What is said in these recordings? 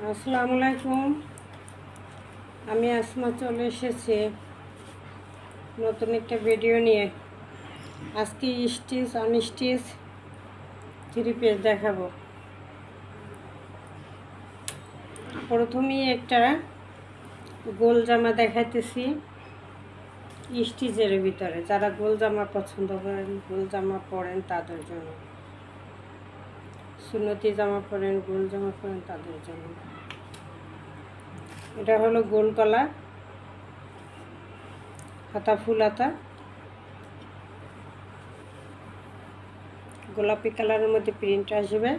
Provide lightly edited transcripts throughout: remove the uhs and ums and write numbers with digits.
আসসালামু আলাইকুম। আমি আসমা চলে এসেছি নতুন একটা ভিডিও নিয়ে। আজকে স্টিচ আনস্টিচ থ্রি পিস দেখাবো। প্রথমেই একটা গোল জামা দেখাইতেছি স্টিচের ভিতরে। যারা গোল জামা পছন্দ করেন, গোল জামা পরেন তাদের জন্য, সুন্নতি জামা পরেন, গোল জামা পরেন তাদের জন্য। এটা হলো গোল গলা, হাতা ফুল হাতা, গোলাপি কালারের মধ্যে প্রিন্ট আসবে।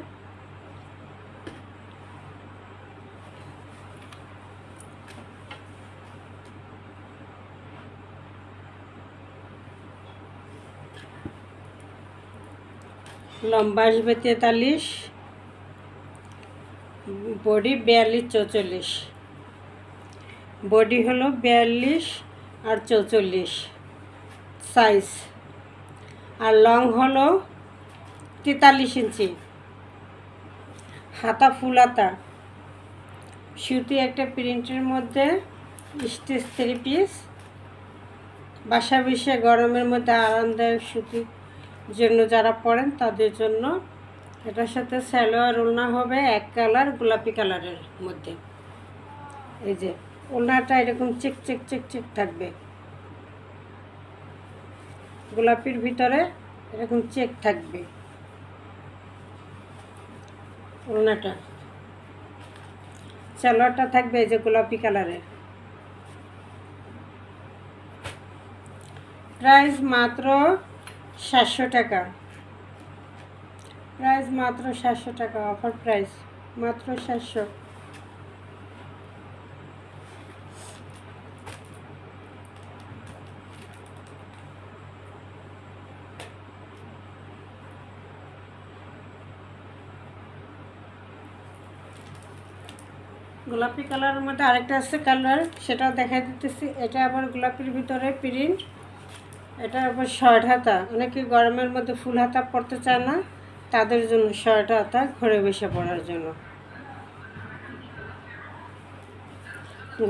লম্বা আসবে 43, বডি 42-44। বডি হলো 42 আর 44 সাইজ, আর লং হলো 43 ইঞ্চি। হাতা ফুল হাতা, সুতি একটা প্রিন্টের মধ্যে স্টিচ থ্রি পিস। বাসা বিষে গরমের মধ্যে আরামদায়ক সুতির জন্য যারা পরেন তাদের জন্য। এটার সাথে সালোয়ার ওড়না হবে এক কালার গোলাপি কালারের মধ্যে। এই যে ওড়নাটা এরকম চেক চেক চেক চেক থাকবে, গোলাপির ভিতরে এরকম চেক থাকবে ওড়নাটা। সালোয়ারটা থাকবে এই যে গোলাপি কালারের। প্রাইস মাত্র 700 টাকা। প্রাইস মাত্র 700 টাকা, অফার প্রাইস মাত্র 700। গোলাপি কালারের মধ্যে আরেকটা আছে কালার, সেটাও দেখা দিতেছি। এটা আবার গোলাপির ভিতরে প্রিন্ট। এটা আবার শর্ট হাতা। অনেকে গরমের মধ্যে ফুল হাতা পরতে চায় না, তাদের জন্য শর্ট হাতা, ঘরে বসে পরার জন্য,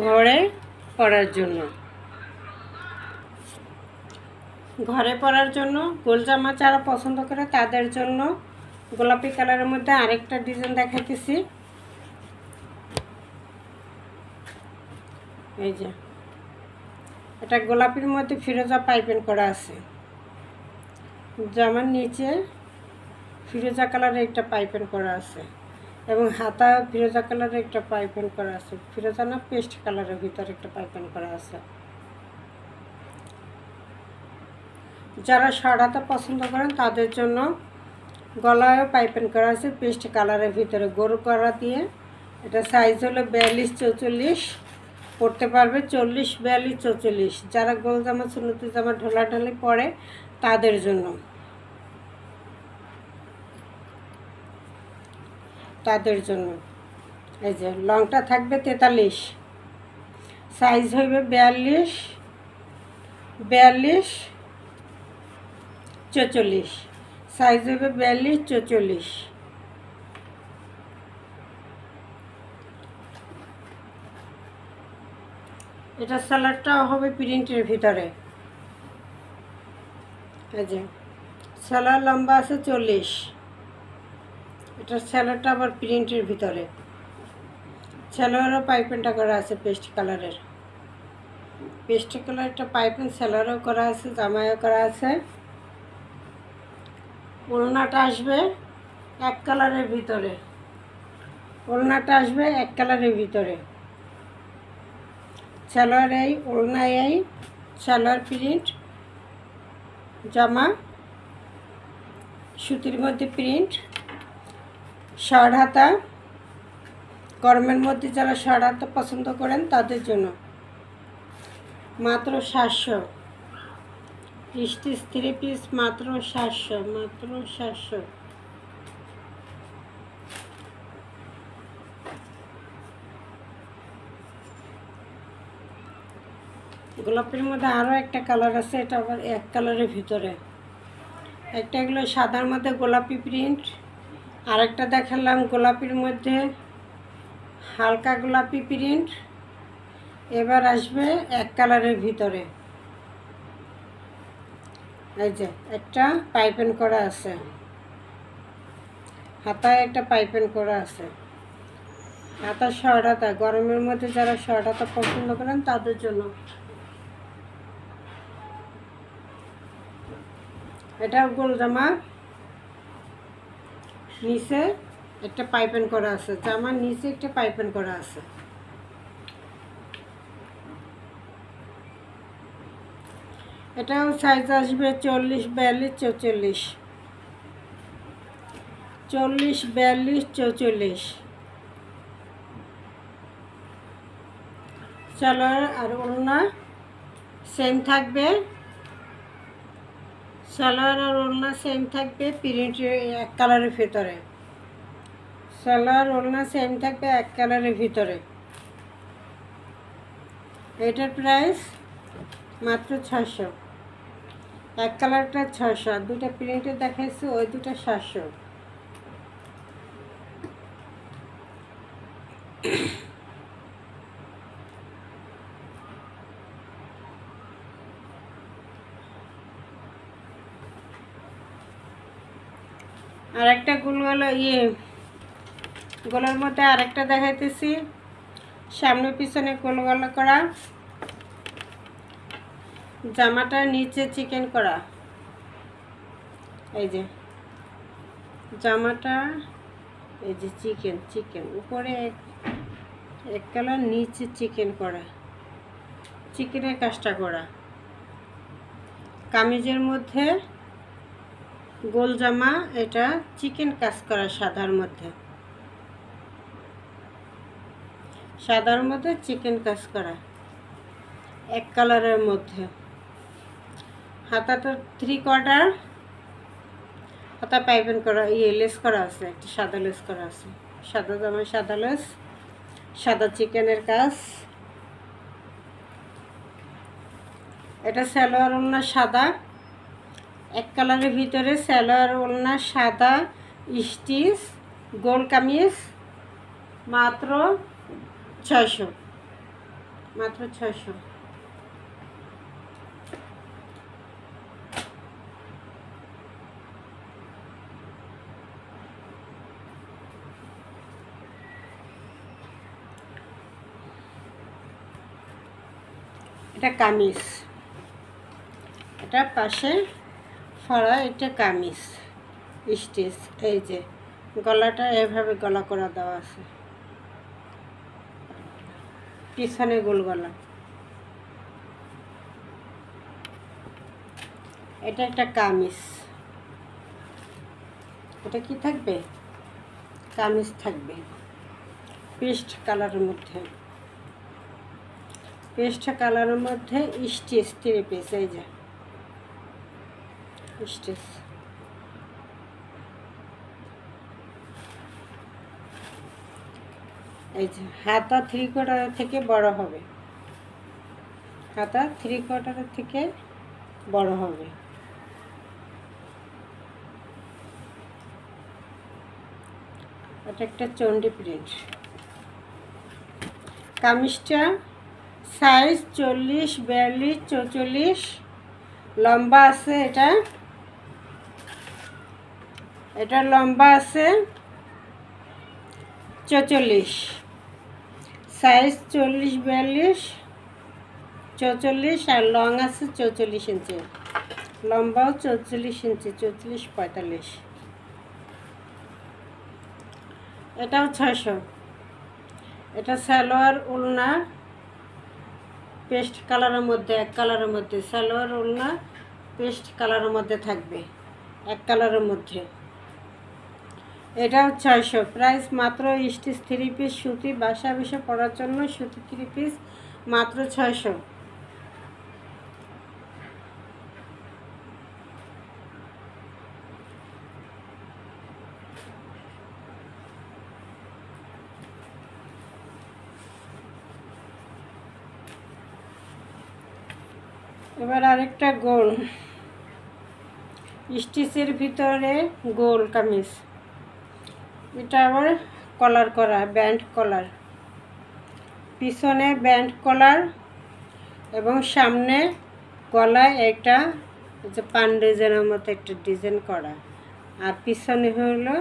ঘরে পরার জন্য, ঘরে পরার জন্য। গোল জামা যারা পছন্দ করে তাদের জন্য গোলাপি কালারের মধ্যে আরেকটা ডিজাইন দেখাইতেছি। এই যে এটা গোলাপির মধ্যে ফিরোজা পাইপিং করা আছে। জামার নিচে ফিরোজা কালারের একটা পাইপিং করা আছে, এবং হাতা ফিরোজা কালারের একটা পাইপিং করা আছে। ফিরোজা না, পেস্ট কালারের ভিতরে একটা পাইপিং করা আছে। যারা শর্ট হাতা পছন্দ করেন তাদের জন্য গলায়ও পাইপিং করা আছে পেস্ট কালারের ভিতরে, গরু করা দিয়ে। এটা সাইজ হলো 42-44, পরতে পারবে 40-42-44। যারা গোল জামা সুন্নতি জামা ঢোলাঢালি পরে তাদের জন্য, তাদের জন্য। এই যে লংটা থাকবে 43, সাইজ হইবে 42-44, সাইজ হইবে 42-44। এটা সালোয়ারটাও হবে প্রিন্টের ভিতরে। এই যে সালোয়ার লম্বা আছে 40, এটা সালোয়ারটা আবার প্রিন্টের ভিতরে। সালোয়ারও পাইপিংটা করা আছে পেস্ট কালারের, পেস্ট কালারটা পাইপিং সালোয়ারও করা আছে, জামাইও করা আছে। ওড়নাটা আসবে এক কালারের ভিতরে, ওড়নাটা আসবে এক কালারের ভিতরে। সালোয়ার এই, ওড়না এই, সালোয়ার প্রিন্ট, জামা সুতির মধ্যে প্রিন্ট। শর্ট হাতা, গরমের মধ্যে যারা শর্ট হাতা পছন্দ করেন তাদের জন্য মাত্র 700। স্টিচ থ্রি পিস মাত্র 700, মাত্র 700। গোলাপির মধ্যে আরও একটা কালার আছে, এটা আবার এক কালারের ভিতরে। একটা এগুলো সাদার মধ্যে গোলাপি প্রিন্ট, আরেকটা দেখালাম গোলাপির মধ্যে হালকা গোলাপি প্রিন্ট। এবার আসবে এক কালারের ভিতরে, এই যে একটা পাইপিং করা আছে, হাতায় একটা পাইপিং করা আছে। হাতা শর্ট হাতা, গরমের মধ্যে যারা শর্ট হাতা পছন্দ করেন তাদের জন্য। এটা গোল জামা, নিচে একটা পাইপিং করা আছে, জামার নিচে একটা পাইপিং করা আছে। এটাও সাইজ আসবে 40, 42, 44, 40, 42, 44। সালোয়ার আর ওড়না সেম থাকবে, সালোয়ার আর ওড়না সেম থাকবে প্রিন্টের এক কালারের ভিতরে। সালোয়ার ওড়না সেম থাকবে এক কালারের ভিতরে। এটার প্রাইস মাত্র 600। এক কালারটা 600, আর দুটা প্রিন্টে দেখাইছি ওই দুটা 700। আর একটা গোলগলা গোলার মধ্যে আরেকটা দেখাইতেছি, সামনে পিছনে গোলগলা করা, জামাটার নিচে চিকেন করা। এই যে জামাটা, এই যে চিকেন উপরে এক কালার, নিচে চিকেন করা, চিকেনের কাজটা করা। কামিজের মধ্যে গোল জামা, এটা চিকেন কাজ করা সাদার মধ্যে, সাদার মধ্যে চিকেন কাজ করা এক কালারের মধ্যে। হাতাটা 3/4 হাতা পাইপিং করা, লেস করা আছে, একটা সাদা লেস করা আছে, সাদা জামায় সাদা লেস, সাদা চিকেনের কাজ। এটা সালোয়ার ওড়না সাদা, এক কালারের ভিতরে সালোয়ার ওড়না সাদা, স্টিচ, গোল কামিজ, মাত্র 600, মাত্র 600। এটা কামিজ, এটা পাশে ফড়া, এটা কামিজ স্টিচ। এই যে গলাটা এভাবে গলা করা দেওয়া আছে, পিছনে গোল গলা। এটা একটা কামিজ, এটা কি থাকবে, কামিজ থাকবে পেস্ট কালারের মধ্যে, পেস্ট কালারের মধ্যে স্টিচ 3 পিস। এই যে স্টিচ, এই যে হাতা 3/4 থেকে বড় হবে, হাতা 3/4 থেকে বড় হবে। এটা একটা চন্ডি প্রিন্ট। কামিজটা সাইজ 40, 42, 44 লম্বা আছে। এটা লম্বা আছে 44, সাইজ 40, 42, 44, আর লং আছে 44 ইঞ্চি, লম্বাও 44 ইঞ্চি, 44, 45। এটাও 600। এটা সালোয়ার ওড়না পেস্ট কালারের মধ্যে, এক কালারের মধ্যে, সালোয়ার ওড়না পেস্ট কালারের মধ্যে থাকবে, এক কালারের মধ্যে। এটাও 600, প্রাইস মাত্র। স্টিচ 3 পিস সুতি, বাসা বিষে পরার জন্য সুতি 3 পিস, মাত্র 600। এবার আরেকটা গোল স্টিচের ভিতরে গোল কামিজ, এটা আবার কলার করা, ব্যান্ড কলার। পিছনে ব্যান্ড কলার এবং সামনে গলায় একটা যে পান ডিজাইনের মতো একটা ডিজাইন করা, আর পিছনে হলো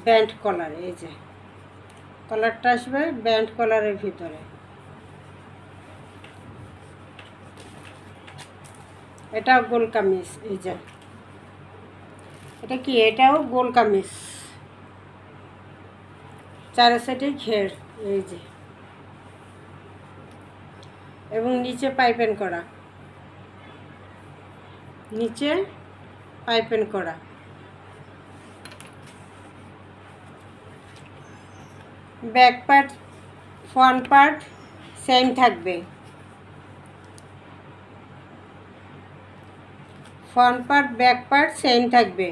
ব্যান্ড কলার। এই যে কলারটা আসবে ব্যান্ড কলারের ভিতরে। এটাও গোল কামিজ। এই যে এটা কি, এটাও গোল কামিজ, চার সাইডে ঘের। এই যে এবং নিচে পাইপিং করা, নিচে পাইপিং করা। Back part front part same থাকবে, front part back part same থাকবে।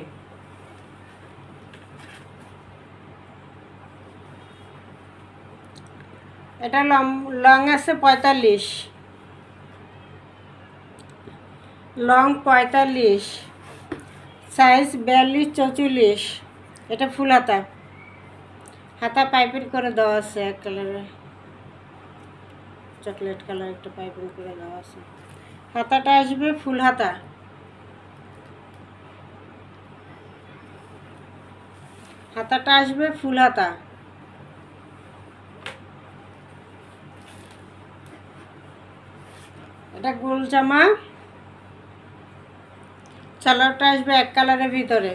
এটা লং আছে 45, লং 45, সাইজ 42 44। এটা ফুল হাতা, হাতা পাইপিং করে দেওয়া আছে এক কালারে, চকলেট কালার একটা পাইপিং করে দেওয়া আছে। হাতাটা আসবে ফুল হাতা, হাতাটা আসবে ফুল হাতা। এটা গোল জামা, সালোয়ারটা আসবে এক কালারের ভিতরে।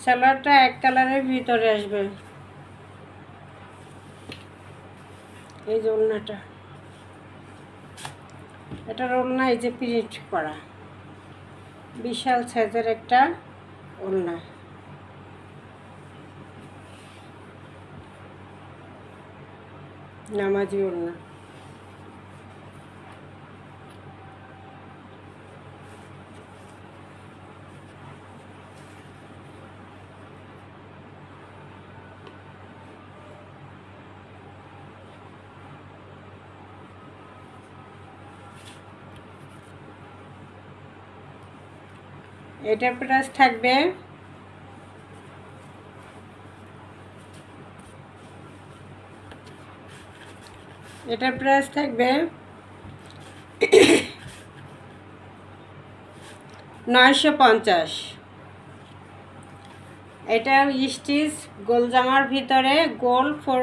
সালোয়ারটা এক কালারের ভিতরে আসবে। এই যে ওড়নাটা, এটা ওড়না, এই যে প্রিন্ট করা বিশাল সাইজের একটা ওড়না। নামাজি ওড়না। এটার প্রাইস থাকবে এটার প্রাইস থাকবে 950। এটা স্টিচ গোল জামার ভিতরে গোল ফর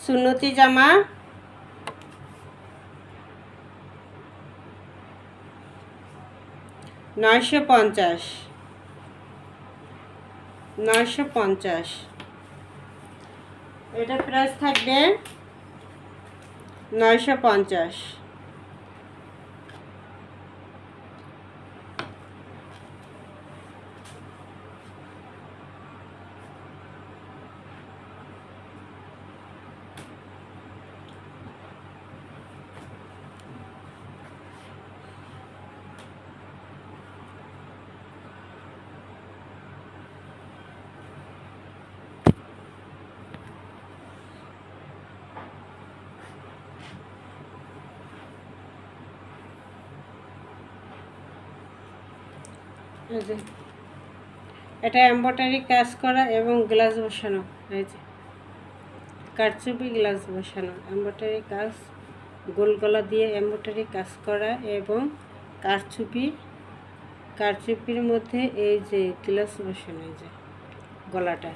সুন্নতি জামা, 950 950। এটা প্রাইস থাকবে 950। এটা এমব্রয়ডারি কাজ করা এবং গ্লাস বসানো। এই যে কারচুপি গ্লাস বসানো, এমব্রয়ডারি কাজ, গোল গলা দিয়ে এমব্রয়ডারি কাজ করা এবং কারচুপির মধ্যে এই যে গ্লাস বসানো, এই যে গলাটা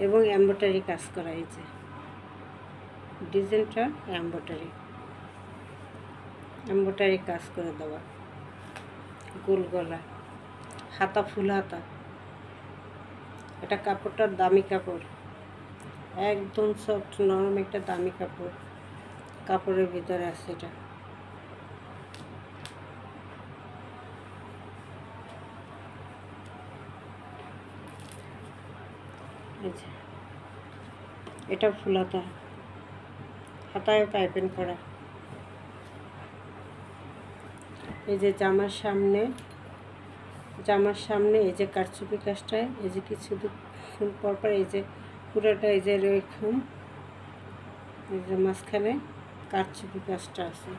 এবং এমব্রয়ডারি কাজ করা। এই যে ডিজাইনটা এমব্রয়ডারি কাজ করে দেওয়া, গোল গলা, হাতা ফুল হাতা। এটা কাপড়টা দামি কাপড়, একদম সফট নরম একটা দামি কাপড়, কাপড়ের ভিতরে আছে এটা। এটা ফুল হাতা, হাতায় পাইপিং করা। এই যে জামার সামনে এই যে কারচুপি কাজটা, এই যে কিছু পরপর এই যে পুরোটা এই যে এরকম, এই যে মাঝখানে কারচুপি কাজটা আছে,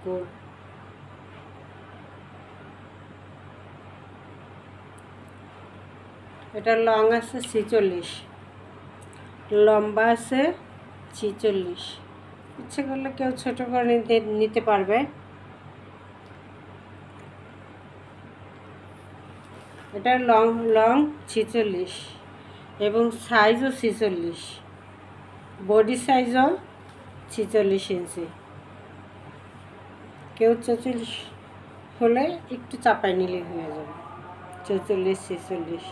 গোল। এটা লং আছে 46, লম্বা আছে 46। ইচ্ছে করলে কেউ ছোট করে নিতে পারবে। এটা লং 46 এবং সাইজও 46, বডি সাইজও 46 ইঞ্চি। কেউ 44 হলে একটু চাপাই নিলে হয়ে যাবে, 44 46।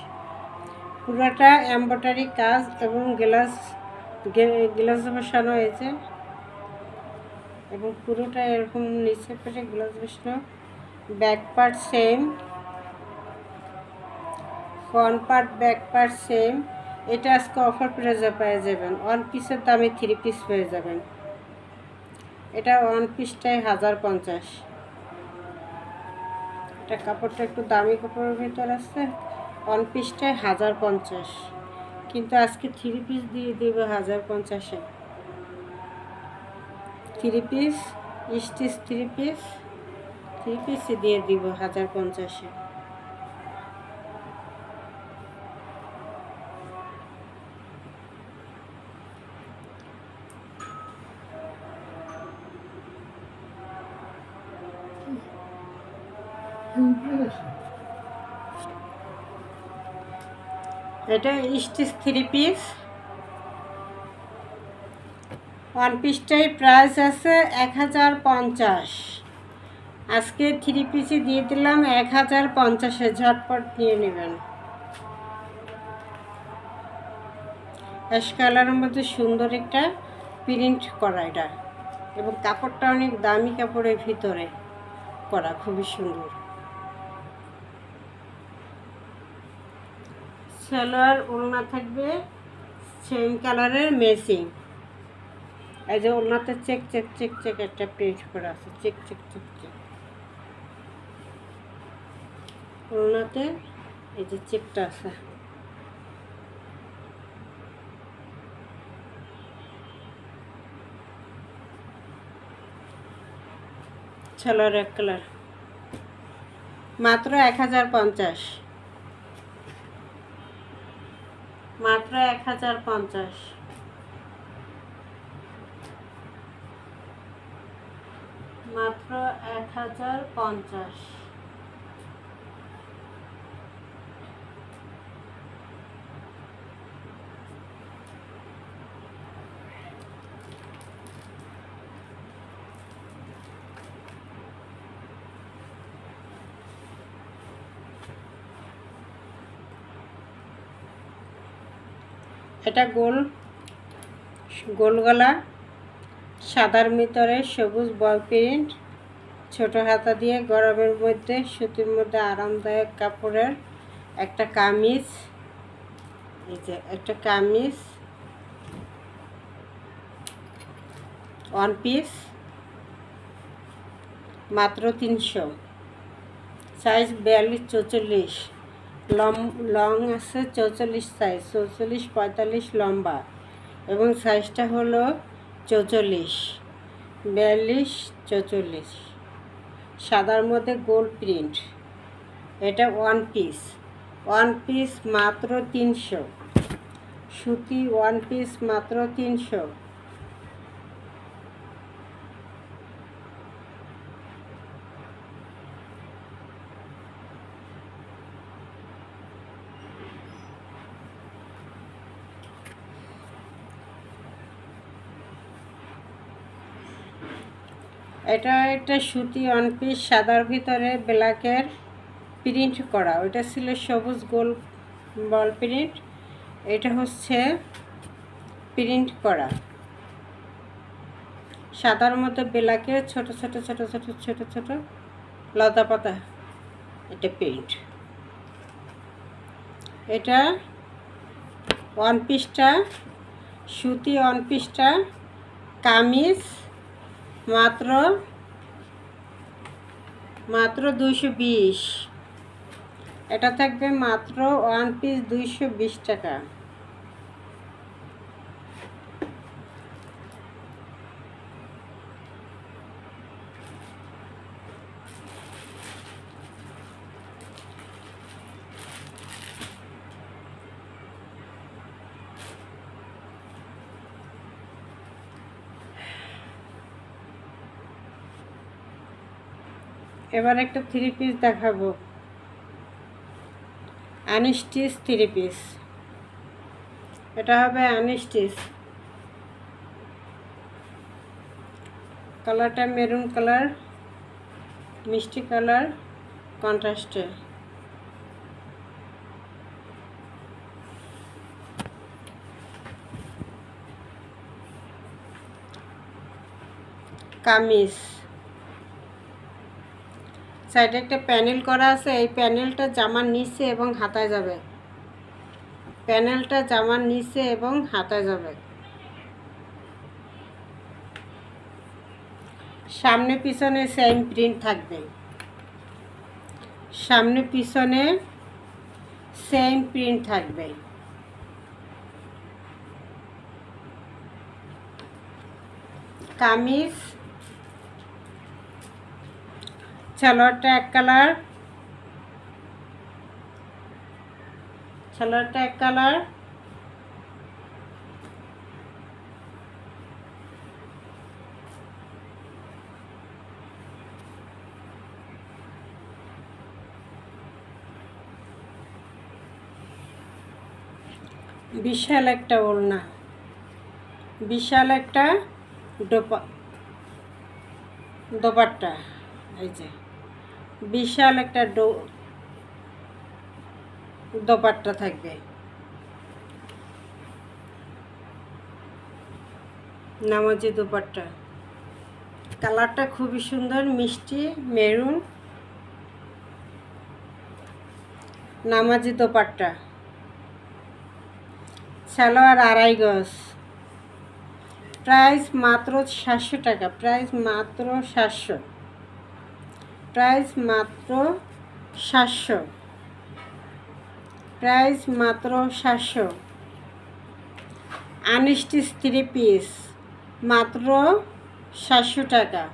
পুরোটা এমব্রয়ডারি কাজ এবং গ্লাস বসানো হয়েছে এবং পুরোটা এরকম নিচে পেটে গ্লাস বসানো। Back part same, front part back part same. এটা আজকে অফার প্রাইসে পেয়ে যাবেন, ওয়ান পিসের দামে 3 পিস পেয়ে যাবেন। এটা ওয়ান পিসটাই 1050। এটা কাপড়টা একটু দামি কাপড়ের ভিতর আছে, ওয়ান পিসটাই 1050, কিন্তু আজকে 3 পিস দিয়ে দেবে 1050-এ। 3 পিস স্টিচ, 3 পিসে দিয়ে দিব 1050-এ। এটা স্টিচ 3 পিস, ওয়ান পিসটাই প্রাইস আছে 1050। আজকে 3 পিসে দিয়ে দিলাম 1050-এ, ঝটপট নিয়ে নেবেন। অ্যাশ কালারের মধ্যে সুন্দর একটা প্রিন্ট করা এটা, এবং কাপড়টা অনেক দামি কাপড়ের ভিতরে করা, খুবই সুন্দর। সালোয়ার ওড়না থাকবে সেম কালারের ম্যাচিং। এই যে ওড়নাতে চেক চেক চেক চেক একটা প্রিন্ট করা আছে, চেক চেক চেক চেক ওড়নাতে, এই যে চেকটা আছে। সালোয়ার এক কালার, মাত্র 1050, মাত্র 1050, মাত্র 1050। এটা গোল গলা, সাদার ভিতরে সবুজ বল প্রিন্ট, ছোট হাতা দিয়ে গরমের মধ্যে সুতির মধ্যে আরামদায়ক কাপড়ের একটা কামিজ। এই যে একটা কামিজ, ওয়ান পিস, মাত্র 300। সাইজ 42 44, লং আছে 44 সাইজ, 44 45 লম্বা, এবং সাইজটা হলো 44 42 44। সাদার মধ্যে গোল প্রিন্ট। এটা ওয়ান পিস মাত্র 300, সুতি ওয়ান পিস মাত্র 300। এটা একটা সুতি ওয়ান পিস, সাদার ভিতরে ব্ল্যাকের প্রিন্ট করা। ওটা ছিল সবুজ গোল বল প্রিন্ট, এটা হচ্ছে প্রিন্ট করা সাদার মধ্যে ব্ল্যাকের ছোট ছোট ছোট ছোট ছোট ছোট লতা পাতা, এটা প্রিন্ট। এটা ওয়ান পিসটা সুতি, ওয়ান পিসটা কামিজ মাত্র 220। এটা থাকবে মাত্র ওয়ান পিস 220 টাকা। এবার একটা 3 পিস দেখাবো, আনস্টিচ 3 পিস। এটা হবে আনস্টিচ, কালারটা মেরুন কালার, মিষ্টি কালার কন্ট্রাস্টে। কামিজ, সাইডে একটা প্যানেল করা আছে, এই প্যানেলটা জামার নিচে এবং হাতায় যাবে, প্যানেলটা জামার নিচে এবং হাতায় যাবে। সামনে পিছনে সেম প্রিন্ট থাকবে, সামনে পিছনে সেম প্রিন্ট থাকবে। কামিজ, সালোয়ারটা এক কালার, সালোয়ারটা এক কালার, বিশাল একটা ওড়না, বিশাল একটা দোপাট্টা, এই যে বিশাল একটা দোপাট্টা থাকবে, নামাজি দোপাট্টা। কালারটা খুবই সুন্দর, মিষ্টি মেরুন, নামাজি দোপাট্টা। সালোয়ার 2.5 গজ, প্রাইস মাত্র 700 টাকা, প্রাইস মাত্র 700, প্রাইস মাত্র 700, প্রাইস মাত্র 700। আনস্টিচ 3 পিস মাত্র 700 টাকা,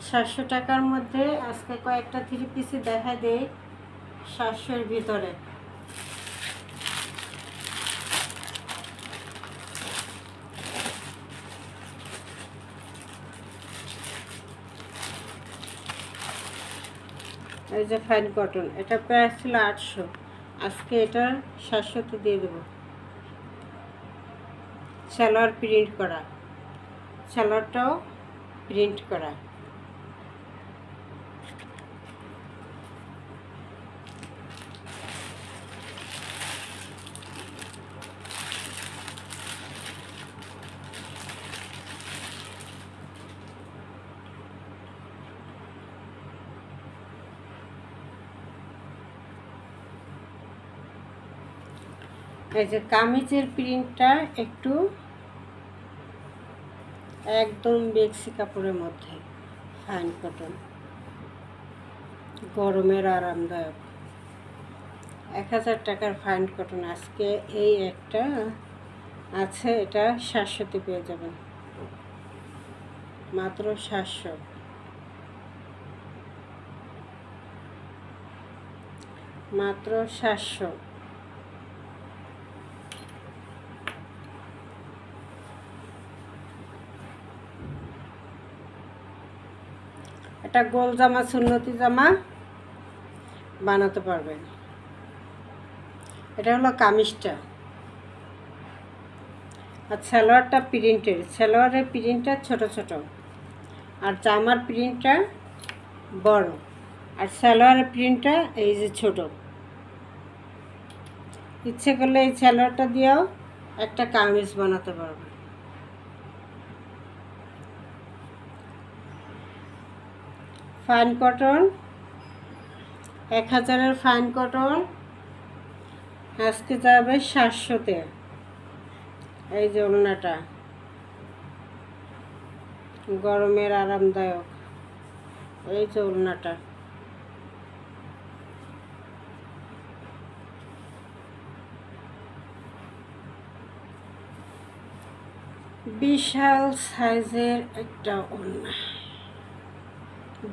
700 টাকার মধ্যে আজকে কয়েকটা 3 পিসই দেখা দেই 700-এর ভিতরে। এই যে ফাইন কটন, এটা প্রাইস ছিল 800, আজকে এটা 700-তে দিয়ে দেবো। সালোয়ার প্রিন্ট করা, সালোয়ারটাও প্রিন্ট করা। এই যে কামিজের প্রিন্টটা একটু একদম বেক্সি কাপড়ের মধ্যে, ফাইন কটন, গরমের আরামদায়ক, 1000 টাকার ফাইন কটন। আজকে এই একটা আছে, এটা 700-তে পেয়ে যাবেন, মাত্র 700, মাত্র 700। এটা গোল জামা, সুন্নতি জামা বানাতে পারবেন। এটা হলো কামিজটা, আর সালোয়ারটা প্রিন্টের, সালোয়ারের প্রিন্টটা ছোট ছোট, আর জামার প্রিন্টটা বড়, আর সালোয়ারের প্রিন্টটা এই যে ছোট। ইচ্ছে করলে এই সালোয়ারটা দিয়েও একটা কামিজ বানাতে পারবে। ফাইন কটন, 1000-এর ফাইন কটন আজকে যাবে 700-তে। এই যে ওড়নাটা, গরমের আরামদায়ক, এই যে ওড়নাটা। বিশাল সাইজের একটা ওড়না,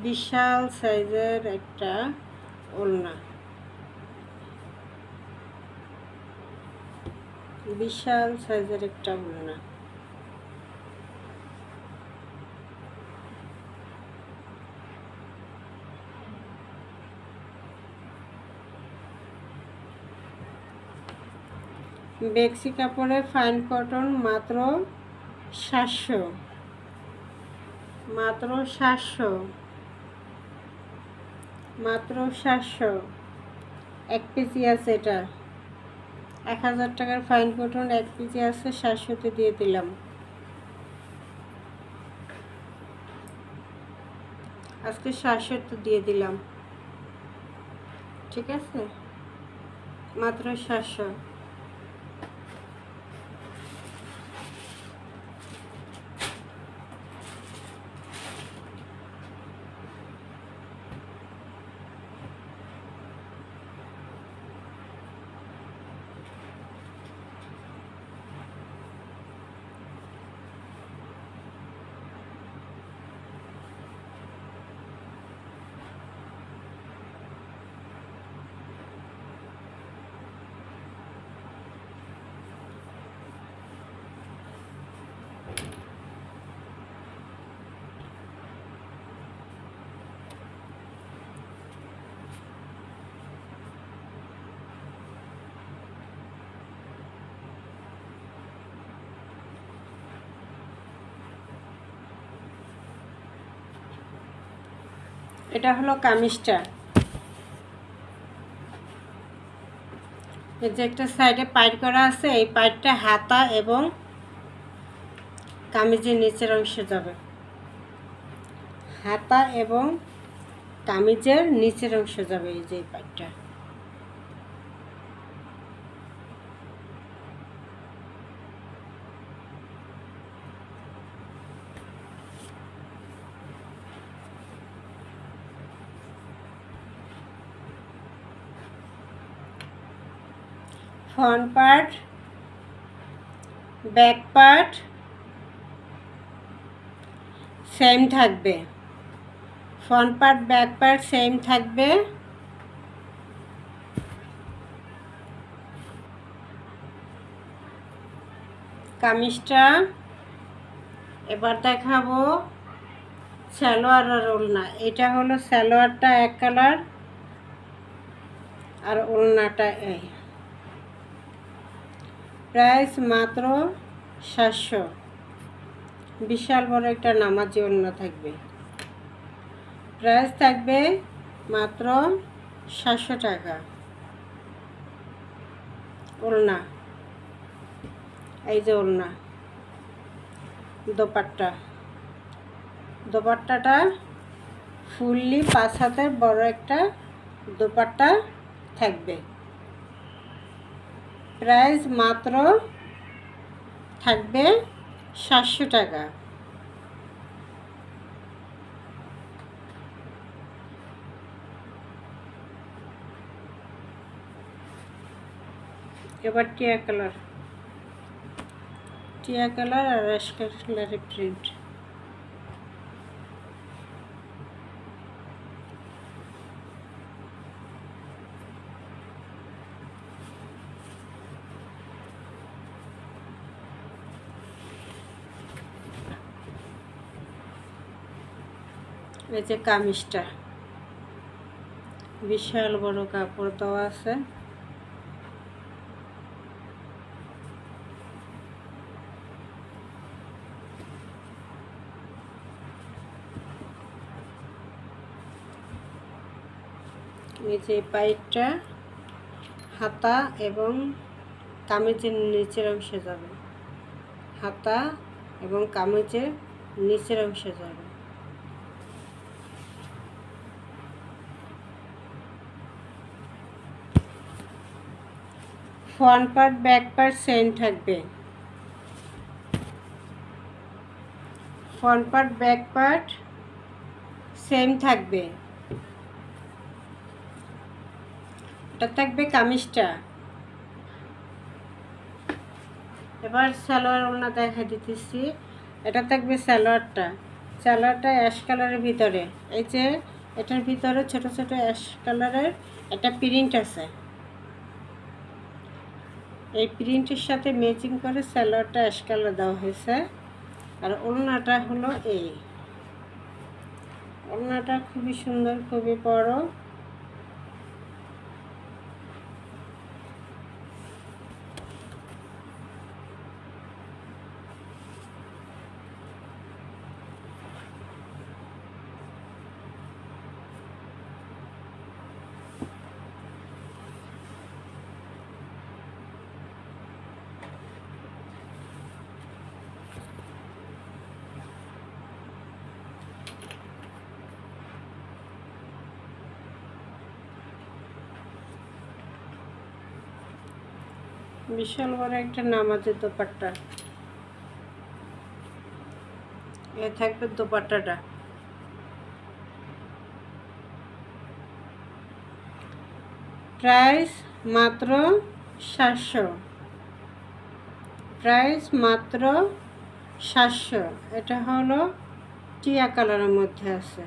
বিশাল সাইজের একটা ওড়না, বিশাল সাইজের একটা ওড়না। বেক্সি কাপড়ে ফাইন কটন মাত্র 700, মাত্র 700, মাত্র 700। 1 পিসি আছে, এটা 1000 টাকার ফাইন কটন 1 পিসি আছে, 700-তে দিয়ে দিলাম। আজকে 700-তে দিয়ে দিলাম, ঠিক আছে, মাত্র 700। এটা হলো কামিজটা। এই যে একটা সাইডে পাইট করা আছে, এই পাইটটা হাতা এবং কামিজের নিচের অংশে যাবে। হাতা এবং কামিজের নিচের অংশে যাবে এই যে এই পাইটটা। Front part, back part same থাকবে, front part back part same থাকবে। কামিজটা এবার দেখাবো সালোয়ার আর ওড়না। এটা হলো সালোয়ারটা এক কালার আর ওড়নাটা এই। প্রাইস মাত্র 700। বিশাল বড় একটা নামাজি ওড়না থাকবে। প্রাইস থাকবে মাত্র 700 টাকা। ওড়না, এই যে ওড়না, দোপাট্টাটা ফুললি 5 হাতের বড় একটা দোপাট্টা থাকবে। প্রাইস মাত্র থাকবে 700 টাকা। এবার টিয়া কালার আর অ্যাশ কালারের প্রিন্ট। এই যে কামিজটা বিশাল বড় কাপড় দেওয়া আছে। এই যে পাইটটা হাতা এবং কামিজের নিচের অংশে যাবে, হাতা এবং কামিজের নিচের অংশে যাবে। Front part back part same থাকবে, front part back part same থাকবে। এটা থাকবে কামিজটা। এবার সালোয়ার ওড়না দেখা দিতেছি। এটা থাকবে সালোয়ারটা অ্যাশ কালারের ভিতরে। এই যে এটার ভিতরে ছোট ছোট অ্যাশ কালারের একটা প্রিন্ট আছে। এই প্রিন্টের সাথে ম্যাচিং করে সালোয়ারটা অ্যাশ কালার দেওয়া হয়েছে। আর ওড়নাটা হলো এই। ওড়নাটা খুবই সুন্দর, খুবই বড়। বিশাল বড় একটা নামাজের দোপাট্টা। এ থাকবে দোপাট্টাটা। প্রাইস মাত্র 700। প্রাইস মাত্র 700। এটা হলো টিয়া কালারের মধ্যে আছে,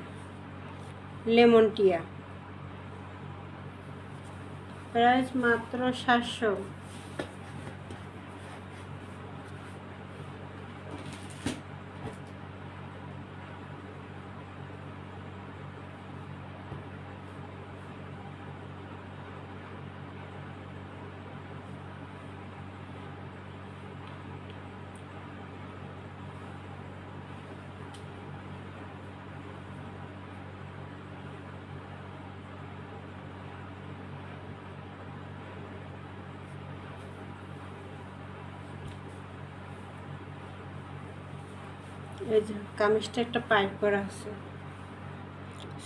লেমন টিয়া। প্রাইস মাত্র 700। এই যে কামিজটা একটা পাইপ করা আছে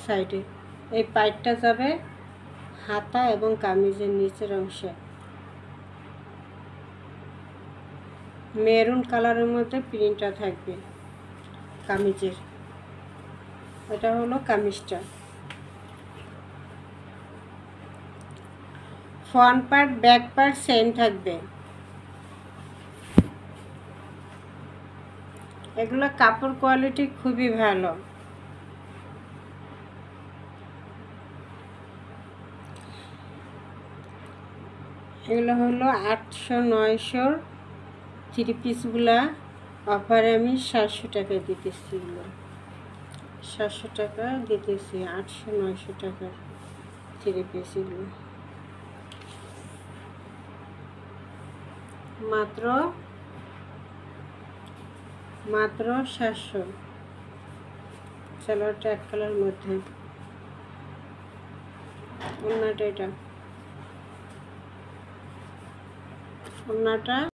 সাইডে। এই পাইপটা যাবে হাতা এবং কামিজের নিচের অংশে। মেরুন কালারের মধ্যে প্রিন্টটা থাকবে কামিজের। এটা হলো কামিজটা। Front part back part same থাকবে। এগুলো কাপড় কোয়ালিটি খুবই ভালো। এগুলো হলো 800-900 থ্রি পিসগুলা অফারে আমি 700 টাকা দিতেছি। এগুলো 700 টাকা দিতেছি, 800-900 টাকা থ্রি পিস। এগুলো মাত্র 700। সালোয়ারটা এক কালার মধ্যে, ওড়নাটা এটা, ওড়নাটা